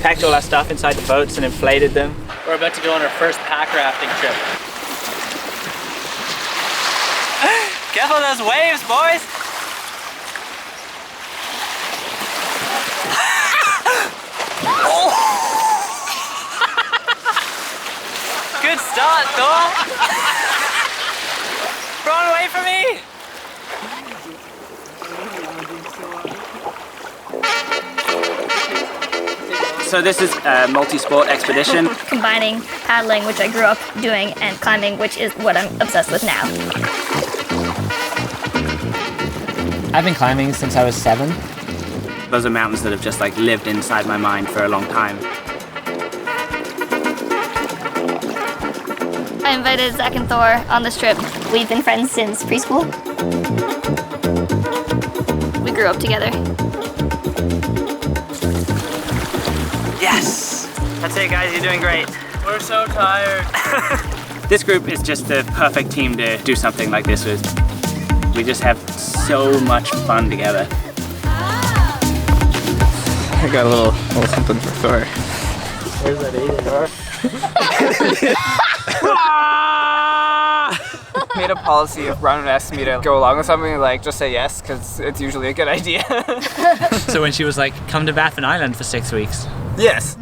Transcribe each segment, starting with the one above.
packed all our stuff inside the boats and inflated them. We're about to go on our first pack rafting trip. Careful of those waves, boys! Good start, Thor! Run away from me! So this is a multi-sport expedition. Combining paddling, which I grew up doing, and climbing, which is what I'm obsessed with now. I've been climbing since I was 7. Those are mountains that have just like lived inside my mind for a long time. I invited Zach and Thor on this trip. We've been friends since preschool. We grew up together. Yes! That's it, guys, you're doing great. We're so tired. This group is just the perfect team to do something like this with. We just have so much fun together. I got a little something for Thor. Where's that eating? Made a policy if Ron asks me to go along with something, like just say yes, because it's usually a good idea. So when she was like, come to Baffin Island for 6 weeks. Yes.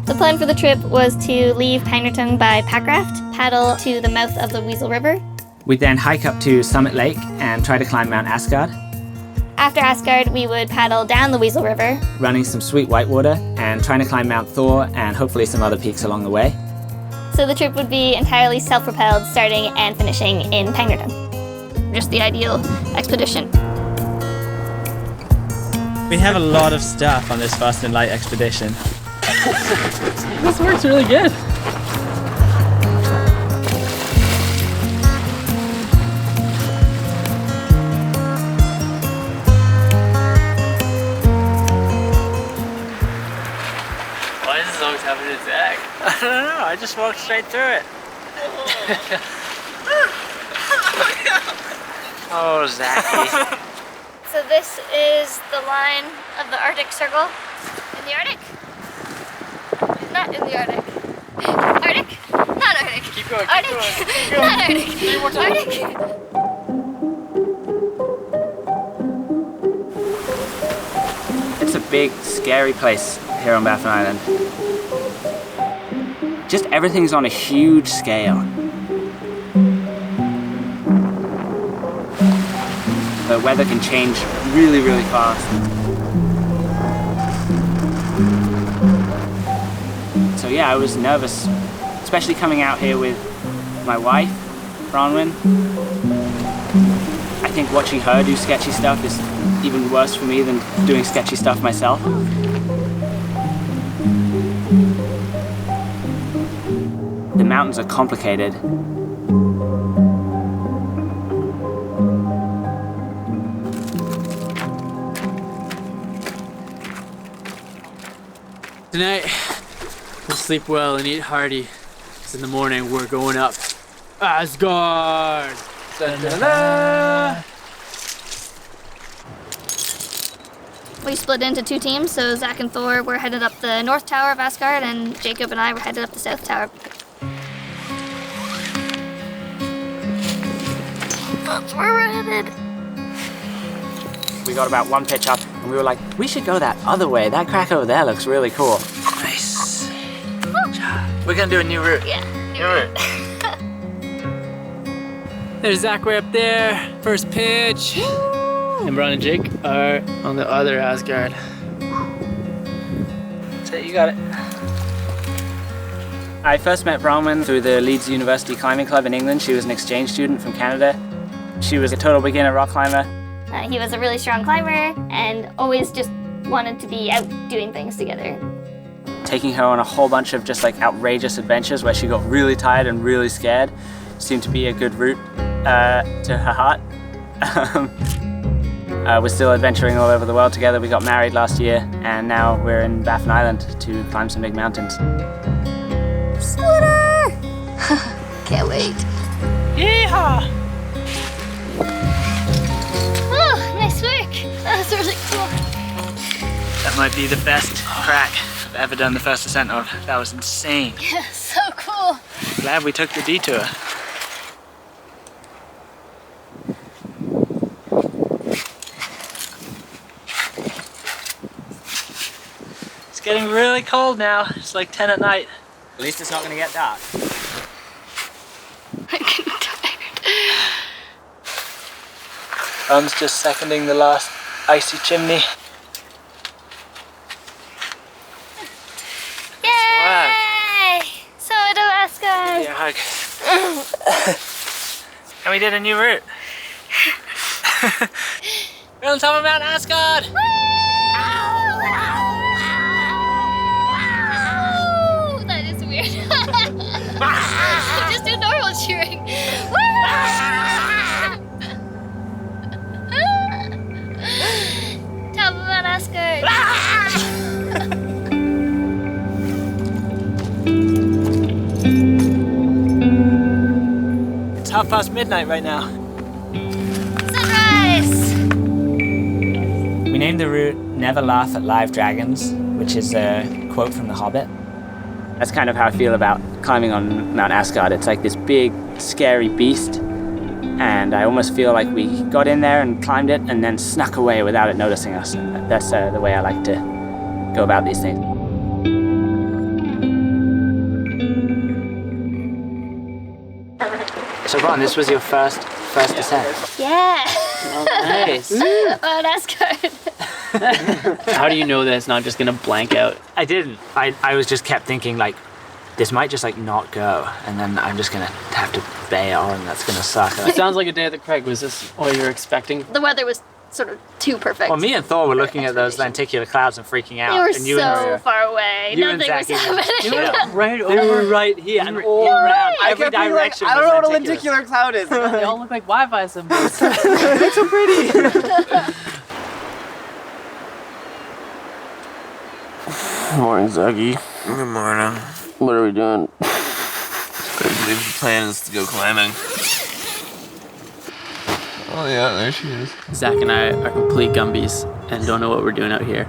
The plan for the trip was to leave Pangnirtung by pack raft, paddle to the mouth of the Weasel River. We'd then hike up to Summit Lake and try to climb Mount Asgard. After Asgard, we would paddle down the Weasel River, running some sweet whitewater and trying to climb Mount Thor and hopefully some other peaks along the way. so the trip would be entirely self-propelled, starting and finishing in Pangnirtung. Just the ideal expedition. We have a lot of stuff on this fast and light expedition. This works really good. Why does this always happen to Zach? I don't know, I just walked straight through it. Oh, Zachy. So this is the line of the Arctic Circle. In the Arctic? Not in the Arctic. Arctic? Not Arctic. Keep going, Arctic. keep going, keep Not going. Arctic. Three more times. Arctic. It's a big, scary place here on Baffin Island. Just everything's on a huge scale. The weather can change really, really fast. So yeah, I was nervous, especially coming out here with my wife, Bronwyn. I think watching her do sketchy stuff is even worse for me than doing sketchy stuff myself. The mountains are complicated. Tonight, we'll sleep well and eat hearty. Because in the morning, we're going up Asgard! Da-da-da-da. We split into two teams, so Zach and Thor were headed up the North Tower of Asgard, and Jacob and I were headed up the South Tower. That's where we're headed. We got about one pitch up and we were like, we should go that other way. That crack over there looks really cool. Nice. We're gonna do a new route. Yeah. New route. There's Zach way up there, first pitch. And Brian and Jake are on the other Asgard. So you got it. I first met Bronwyn through the Leeds University Climbing Club in England. She was an exchange student from Canada. She was a total beginner rock climber. He was a really strong climber and always just wanted to be out doing things together. Taking her on a whole bunch of just like outrageous adventures where she got really tired and really scared seemed to be a good route to her heart. We're still adventuring all over the world together. We got married last year and now we're in Baffin Island to climb some big mountains. Splitter! Can't wait. Yeehaw! Oh, nice work. That was really cool. That might be the best crack I've ever done the first ascent of. That was insane. Yeah, so cool. Glad we took the detour. It's getting really cold now. It's like 10 at night. At least it's not going to get dark. I'm getting tired. Ron's just seconding the last icy chimney. Yay! So to Asgard. Yeah, hug. And we did a new route. We're on top of Mount Asgard! That is weird. Just do normal cheering. Top of Mount Asgard. It's midnight right now. Sunrise! We named the route Never Laugh at Live Dragons, which is a quote from The Hobbit. That's kind of how I feel about climbing on Mount Asgard. It's like this big, scary beast, and I almost feel like we got in there and climbed it and then snuck away without it noticing us. And that's the way I like to go about these things. So Ron, this was your first ascent. Yeah! Nice. Mount Asgard. How do you know that it's not just gonna blank out? I didn't. I was just kept thinking like, this might just like not go, and then I'm just gonna have to bail, and that's gonna suck. It sounds like a day at the Craig. Was this what you were expecting? The weather was sort of too perfect. Well, me and Thor were looking at those lenticular clouds and freaking out. They were and you so far away. you and Nothing was Zach even- happening. You were Right They were right here and all around. I Every kept being direction. like, I don't know what a was lenticular. lenticular cloud is. They all look like Wi-Fi symbols. They look so pretty. Morning, Zuggy. Good morning. What are we doing? I believe the plan is to go climbing. Oh yeah, there she is. Zach and I are complete Gumbies and don't know what we're doing out here.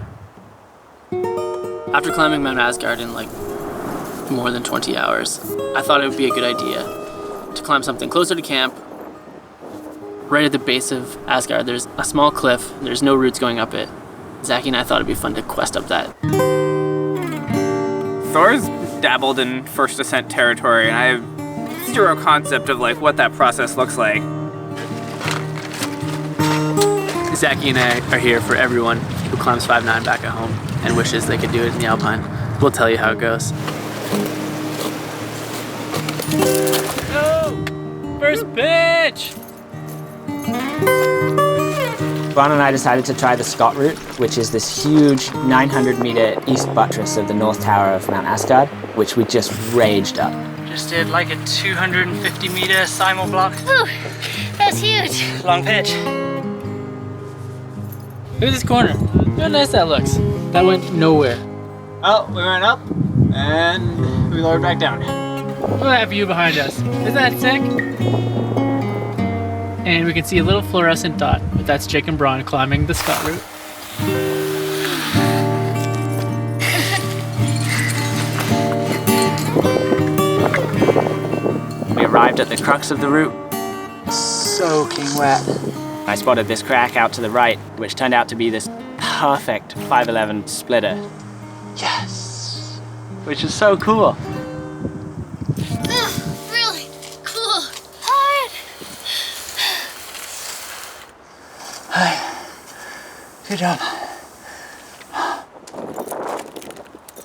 After climbing Mount Asgard in like more than 20 hours, I thought it would be a good idea to climb something closer to camp. Right at the base of Asgard, there's a small cliff. There's no routes going up it. Zach and I thought it'd be fun to quest up that. Thor's dabbled in first ascent territory, and I have zero concept of like what that process looks like. Zachy and I are here for everyone who climbs 5'9" back at home and wishes they could do it in the Alpine. We'll tell you how it goes. Go! First pitch! Ron and I decided to try the Scott route, which is this huge 900-meter east buttress of the North Tower of Mount Asgard, which we just raged up. Just did like a 250-meter simul block. Ooh, that's huge. Long pitch. Look at this corner. Look how nice that looks. That went nowhere. Oh, we went up, and we lowered back down. Look at that view behind us. Isn't that sick? And we can see a little fluorescent dot, but that's Jake and Braun climbing the Scott route. We arrived at the crux of the route. Soaking wet. I spotted this crack out to the right, which turned out to be this perfect 511 splitter. Yes! Which is so cool. Really cool. Hard. Good job.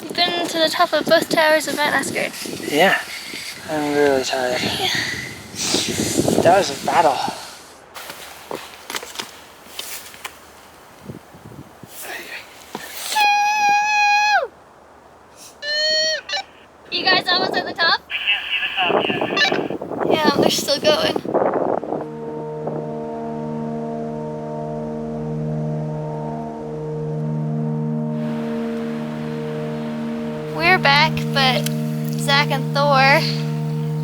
You've been to the top of both towers of Mount Asgard. Yeah, I'm really tired. Yeah. That was a battle. You guys almost at the top? Yeah, they're still going. We're back, but Zach and Thor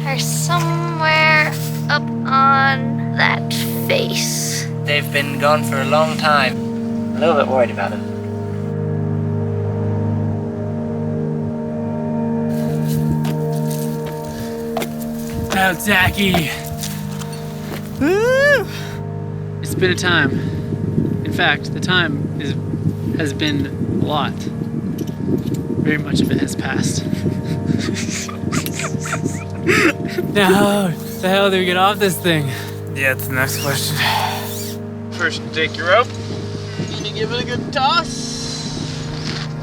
are somewhere up on that face. They've been gone for a long time. A little bit worried about them. Mount Zaki! Woo! It's been a time. In fact, the time has been a lot. Very much of it has passed. Now, the hell do we get off this thing? Yeah, it's the next question. First, take your rope. Gonna give it a good toss.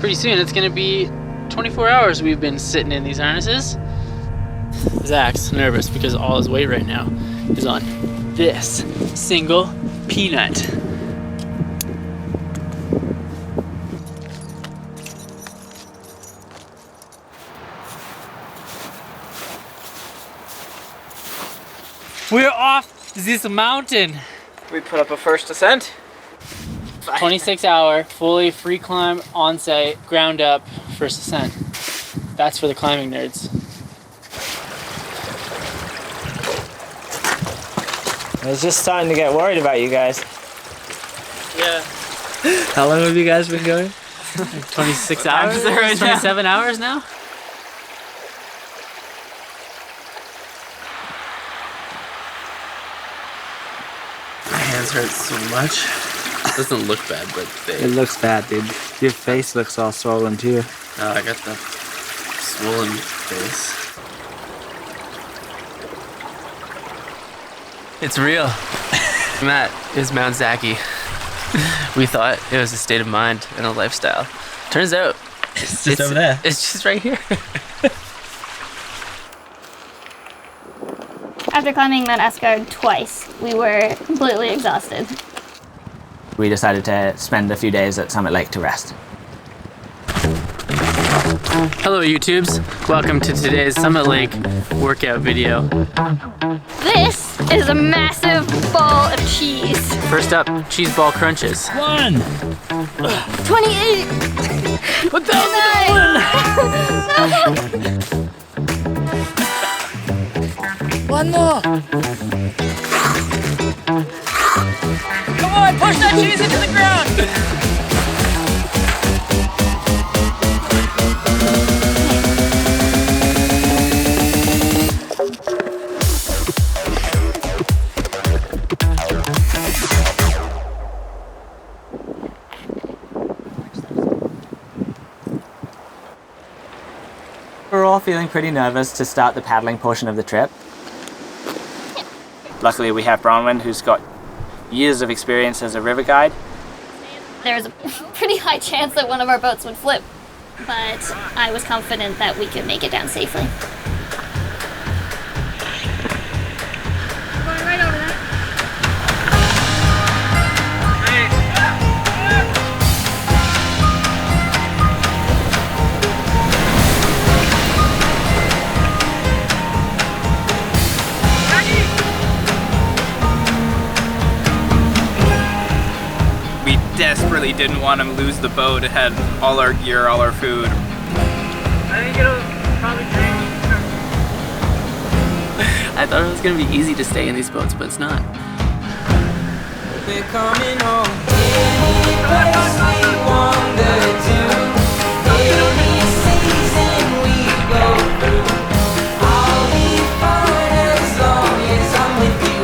Pretty soon, it's gonna be 24 hours we've been sitting in these harnesses. Zach's nervous because all his weight right now is on this single peanut. We're off this mountain. We put up a first ascent. 26-hour, fully free climb, on-site, ground up, first ascent. That's for the climbing nerds. I was just starting to get worried about you guys. Yeah. How long have you guys been going? 26 hours? 27 hours now? My hands hurt so much. It doesn't look bad, but It looks bad, dude. Your face looks all swollen too. I got the swollen face. It's real. Matt is Mount Zaki. We thought it was a state of mind and a lifestyle. Turns out It's just over there. It's just right here. After climbing Mount Asgard twice, we were completely exhausted. We decided to spend a few days at Summit Lake to rest. Hello YouTubes, welcome to today's Summit Lake workout video. This is a massive ball of cheese. First up, cheese ball crunches. 28! What the hell? One more! Come on, push that cheese into the ground! We're all feeling pretty nervous to start the paddling portion of the trip. Luckily, we have Bronwyn, who's got years of experience as a river guide. There's a pretty high chance that one of our boats would flip, but I was confident that we could make it down safely. Going right over that. We desperately didn't want to lose the boat. It had all our gear, all our food. I think it'll probably I thought it was gonna be easy to stay in these boats, but it's not. We're coming home. Any place we wander to, any season we go through, I'll be fine as long as I'm with you.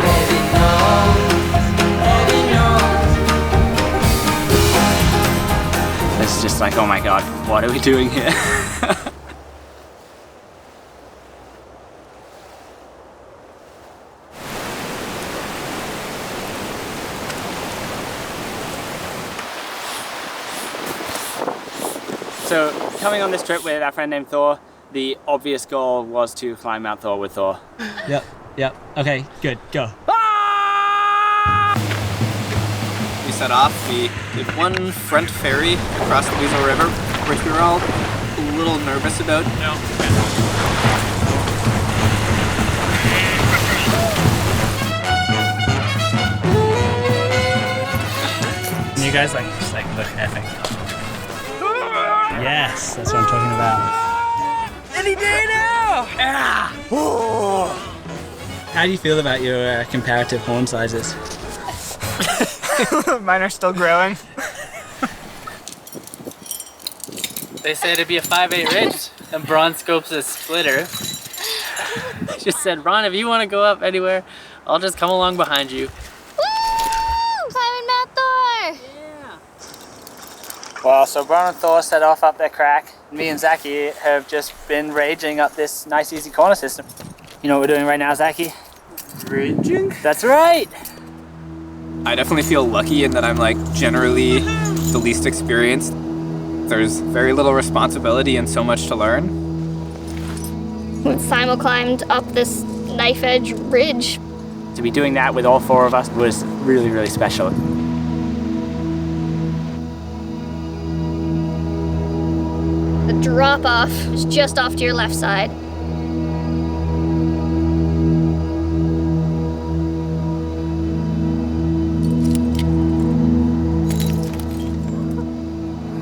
Heaven knows, It's just like, oh my god, what are we doing here? So, coming on this trip with our friend named Thor, the obvious goal was to climb Mount Thor with Thor. Yep. Okay, good, go. We set off. We did one front ferry across the Weasel River, which we were all a little nervous about. You guys just look epic. Yes, that's what I'm talking about. Any day now! How do you feel about your comparative horn sizes? Mine are still growing. They say to be a 5/8 ridge, and Braun scopes a splitter. just said, Ron, if you want to go up anywhere, I'll just come along behind you. Woo! Climbing Mount Thor! Well, so Bron and Thor set off up their crack. Me and Zachy have just been raging up this nice easy corner system. You know what we're doing right now, Zachy? Raging? That's right! I definitely feel lucky in that I'm like generally the least experienced. There's very little responsibility and so much to learn. We simul-climbed up this knife-edge ridge. To be doing that with all four of us was really, really special. The drop-off is just off to your left side.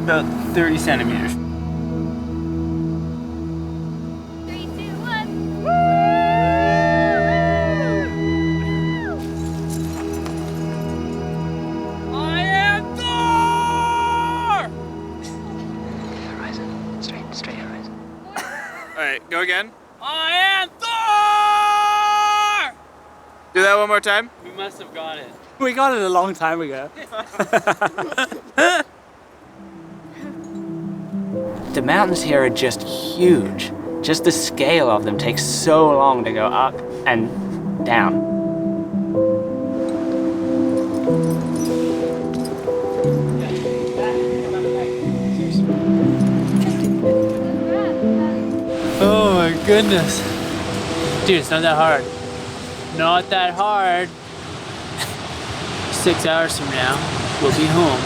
About 30 centimeters. 3, 2, 1. Woo! I am Thor! Horizon. Straight horizon. All right, go again. I am Thor! Do that one more time. We must have got it. We got it a long time ago. The mountains here are just huge. Just the scale of them takes so long to go up and down. Oh my goodness. Dude, it's not that hard. Not that hard. 6 hours from now, we'll be home.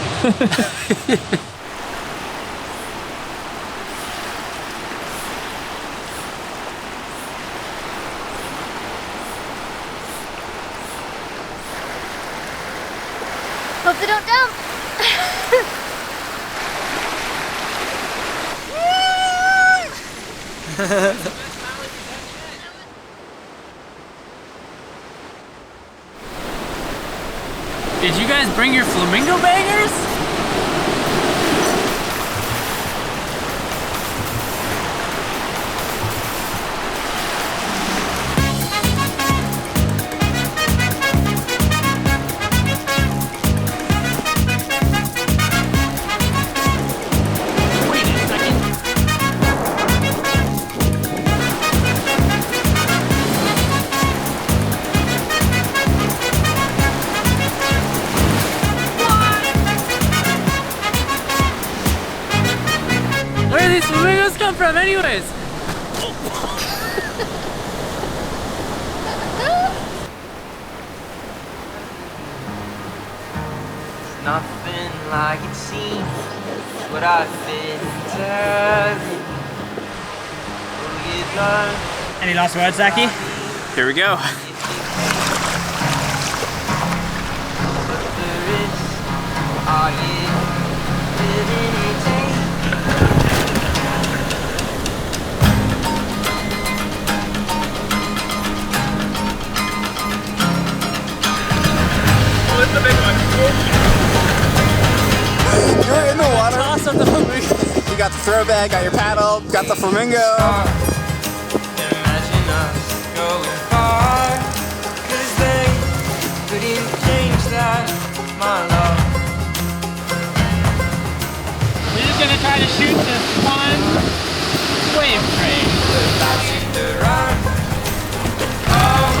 Hope they don't dump. Did you guys bring your flamingo bangers? Wait a second. Where do these flamingos come from anyways? Nothing like it seems. What I've been telling. Any last words, Zachy? Here we go. Are you living a day? What's the big one? You're in the water. Toss up the flamingo. You got the throw bag, got your paddle, got the flamingo. Imagine us going far, 'cause they couldn't change that, my love. We're just gonna try to shoot this one wave train. About to run, oh,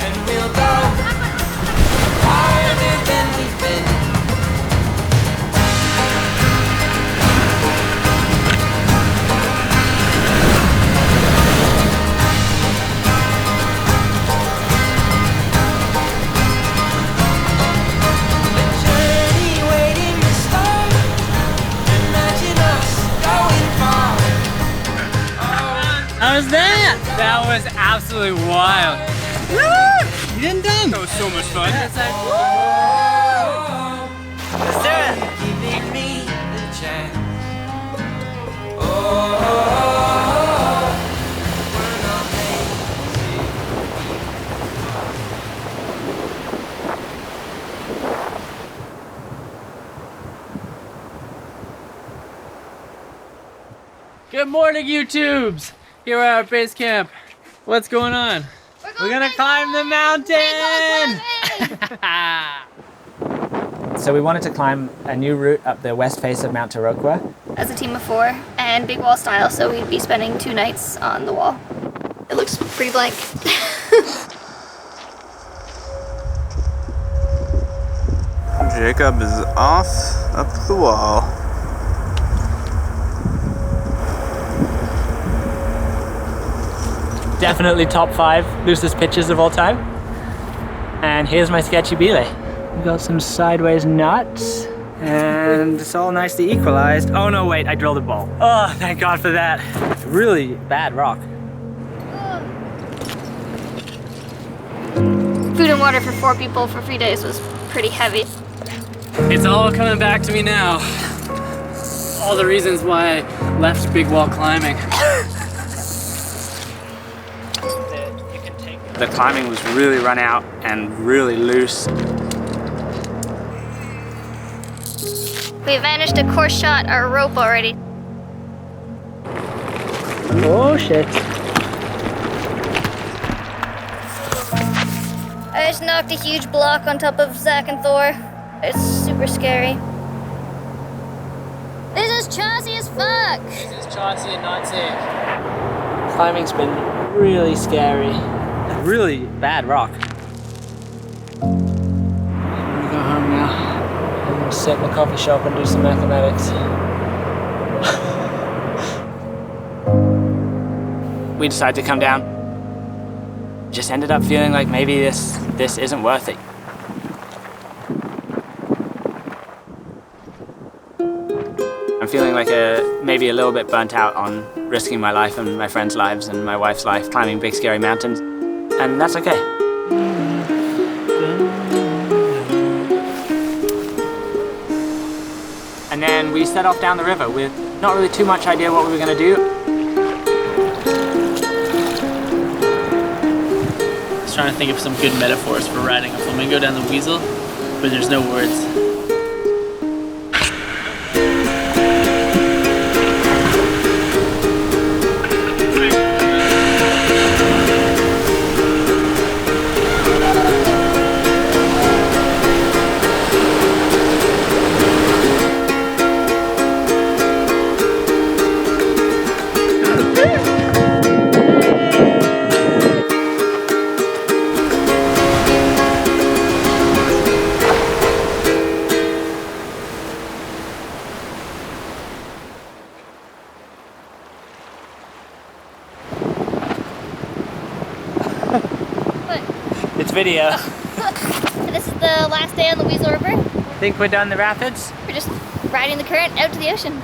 and we'll go farther than we've been. The journey waiting to start. Imagine us going far. How was that? That was absolutely wild. You didn't dump. That was so much fun. It's like, Let's do it. Giving me the chance. Oh, we're not made good morning, YouTubes. Here we're at our base camp. What's going on? We're gonna climb the mountain! So we wanted to climb a new route up the west face of Mount Tirokwa. As a team of 4 and big wall style, so we'd be spending 2 nights on the wall. It looks pretty blank. Jacob is off up the wall. Definitely top 5 loosest pitches of all time. And here's my sketchy belay. We've got some sideways nuts, and it's all nicely equalized. Oh no, wait, I drilled a ball. Oh, thank God for that. Really bad rock. Food and water for 4 people for 3 days was pretty heavy. It's all coming back to me now. All the reasons why I left big wall climbing. The climbing was really run out and really loose. We've managed to course shot our rope already. Oh shit. I just knocked a huge block on top of Zach and Thor. It's super scary. This is chauncey as fuck! This is chauncey and not safe. Climbing's been really scary. Really bad rock. I'm gonna go home now. I'm gonna sit in the coffee shop and do some mathematics. We decided to come down. Just ended up feeling like maybe this isn't worth it. I'm feeling like maybe a little bit burnt out on risking my life and my friends' lives and my wife's life climbing big scary mountains, and that's okay. And then we set off down the river with not really too much idea what we were going to do. I was trying to think of some good metaphors for riding a flamingo down the Weasel, but there's no words. It's video. This is the last day on the Weasel River. Think we're done the rapids? We're just riding the current out to the ocean.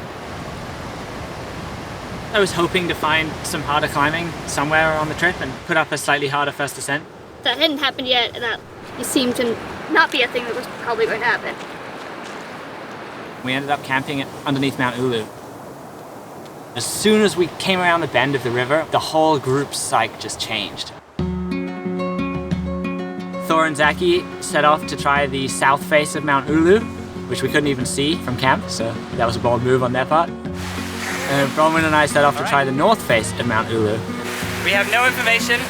I was hoping to find some harder climbing somewhere on the trip and put up a slightly harder first ascent. That hadn't happened yet, and that seemed to not be a thing that was probably going to happen. We ended up camping underneath Mount Ulu. As soon as we came around the bend of the river, the whole group's psyche just changed. Thor and Zaki set off to try the south face of Mount Ulu, which we couldn't even see from camp, so that was a bold move on their part. Bronwyn and I set off to try the north face of Mount Ulu. We have no information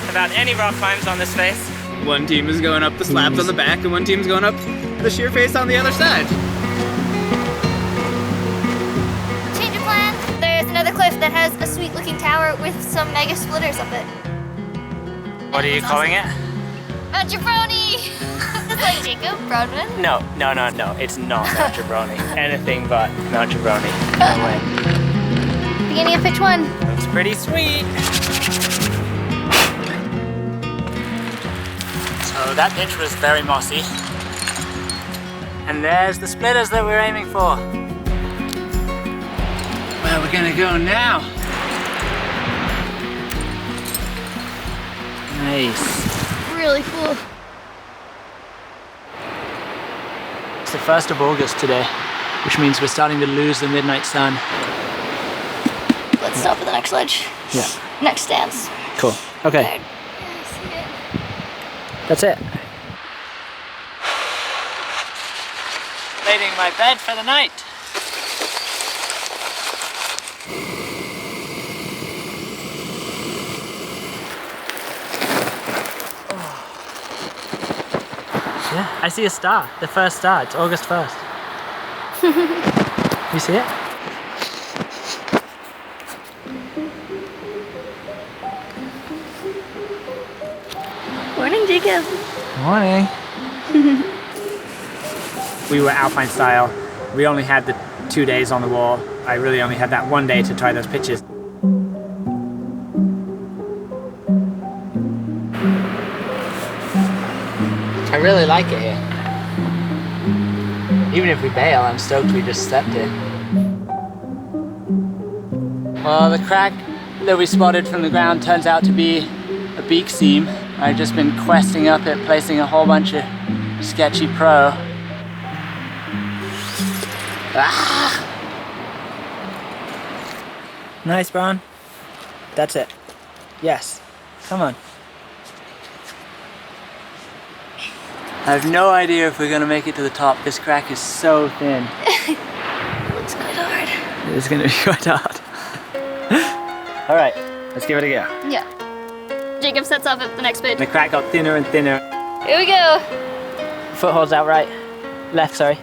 about any rock climbs on this face. One team is going up the slabs on the back, and one team's going up the sheer face on the other side. Change of plan. There's another cliff that has a sweet looking tower with some mega splitters up it. What are you calling it? Mount Jabroni! It's like Jacob Bronwyn. No, it's not Mount Jabroni. Anything but Mount Jabroni. No way. Beginning of pitch 1. Looks pretty sweet. So that pitch was very mossy. And there's the splitters that we're aiming for. Where are we gonna go now? Nice. Really cool. It's the 1st of August today, which means we're starting to lose the midnight sun. Let's stop at the next ledge. Yeah. Next stance. Cool. Okay. Yeah, I see it. That's it. Making my bed for the night. Yeah, I see a star. The first star. It's August 1st. You see it? Morning, Jacob. Morning. We were alpine style. We only had the 2 days on the wall. I really only had that 1 day to try those pitches. I really like it here. Even if we bail, I'm stoked we just slept here. Well, the crack that we spotted from the ground turns out to be a beak seam. I've just been questing up it, placing a whole bunch of sketchy pro. Ah! Nice, Brian. That's it. Yes. Come on. I have no idea if we're gonna make it to the top. This crack is so thin. It looks quite hard. It's gonna be quite hard. All right, let's give it a go. Yeah. Jacob sets off at the next pitch. The crack got thinner and thinner. Here we go. Footholds out right. Left, sorry.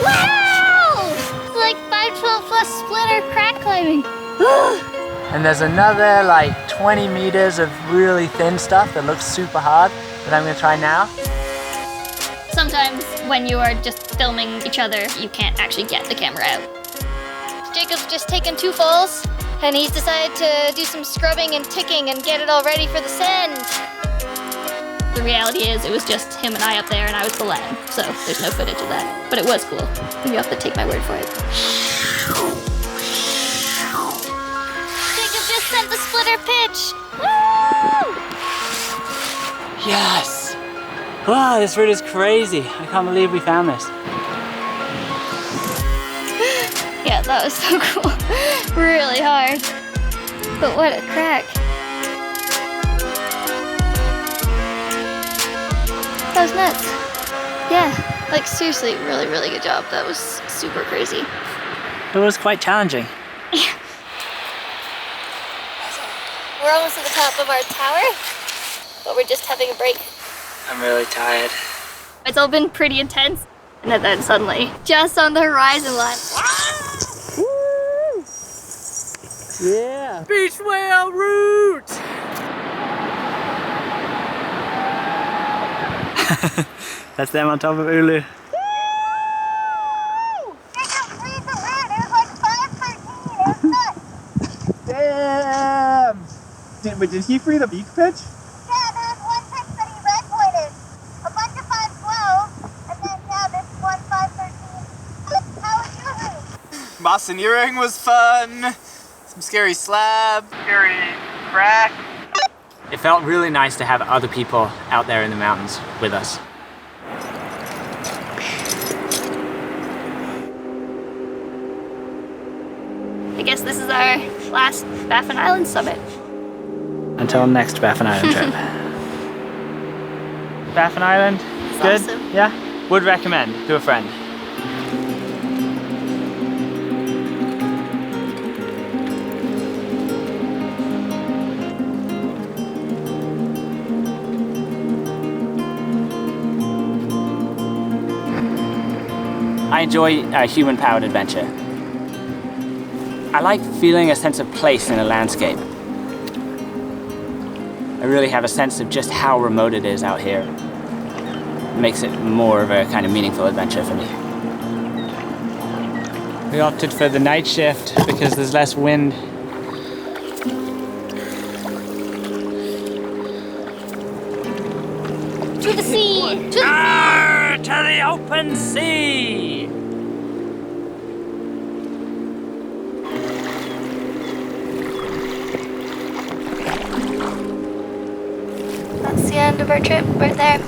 Wow! It's like 512 plus splitter crack climbing. And there's another like 20 meters of really thin stuff that looks super hard that I'm gonna try now. Sometimes when you are just filming each other, you can't actually get the camera out. Jacob's just taken 2 falls, and he's decided to do some scrubbing and ticking and get it all ready for the send. The reality is, it was just him and I up there, and I was the lamb, so there's no footage of that. But it was cool. You have to take my word for it. Jacob just sent the splitter pitch! Woo! Yes! Wow, this route is crazy. I can't believe we found this. Yeah, that was so cool. Really hard. But what a crack. That was nuts. Yeah, like seriously, really, really good job. That was super crazy. It was quite challenging. Yeah. We're almost at the top of our tower, but we're just having a break. I'm really tired. It's all been pretty intense. And then suddenly, just on the horizon line. Yeah! Beach whale route! That's them on top of Ulu. Damn! Did he free the beak pitch? Yeah, there was one pitch that he red pointed. A bunch of 512, and then now this one 513. How was your route? Mountaineering was fun. Some scary slab. Scary crack. It felt really nice to have other people out there in the mountains with us. I guess this is our last Baffin Island summit. Until next Baffin Island trip. Baffin Island, It's good? awesome. Yeah? Would recommend to a friend. I enjoy human-powered adventure. I like feeling a sense of place in a landscape. I really have a sense of just how remote it is out here. It makes it more of a kind of meaningful adventure for me. We opted for the night shift because there's less wind. To the sea! To the To the open sea! That's the end of our trip, right there.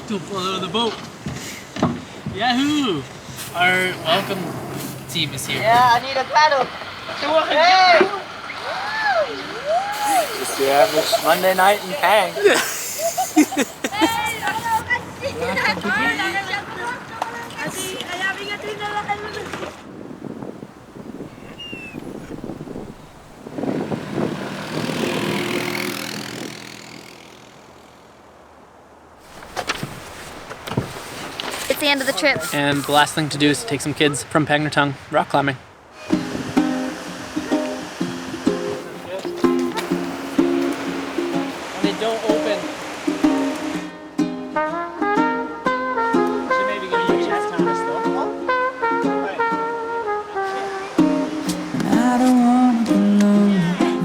Don't fall out of the boat. Yahoo! Our welcome team is here. Yeah, I need a paddle. Hey! It's the average Monday night in Pang. end of the trip. And the last thing to do is to take some kids from Pangnirtung rock climbing. They don't open. Should maybe give you a chance, Thomas, though. I don't wanna be lonely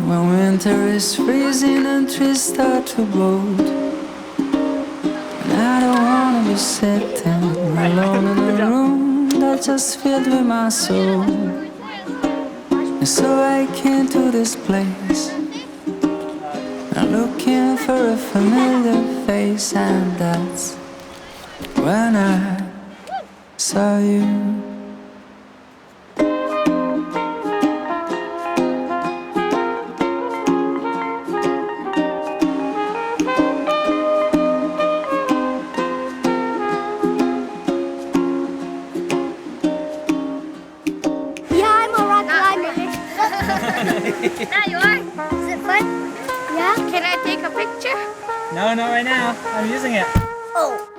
when winter is freezing and trees start to bolt. And I don't wanna be sitting alone in a room that's just filled with my soul. And so I came to this place, I'm looking for a familiar face, and that's when I saw you. Now you are. Is it fun? Yeah. Can I take a picture? No, not right now. I'm using it. Oh.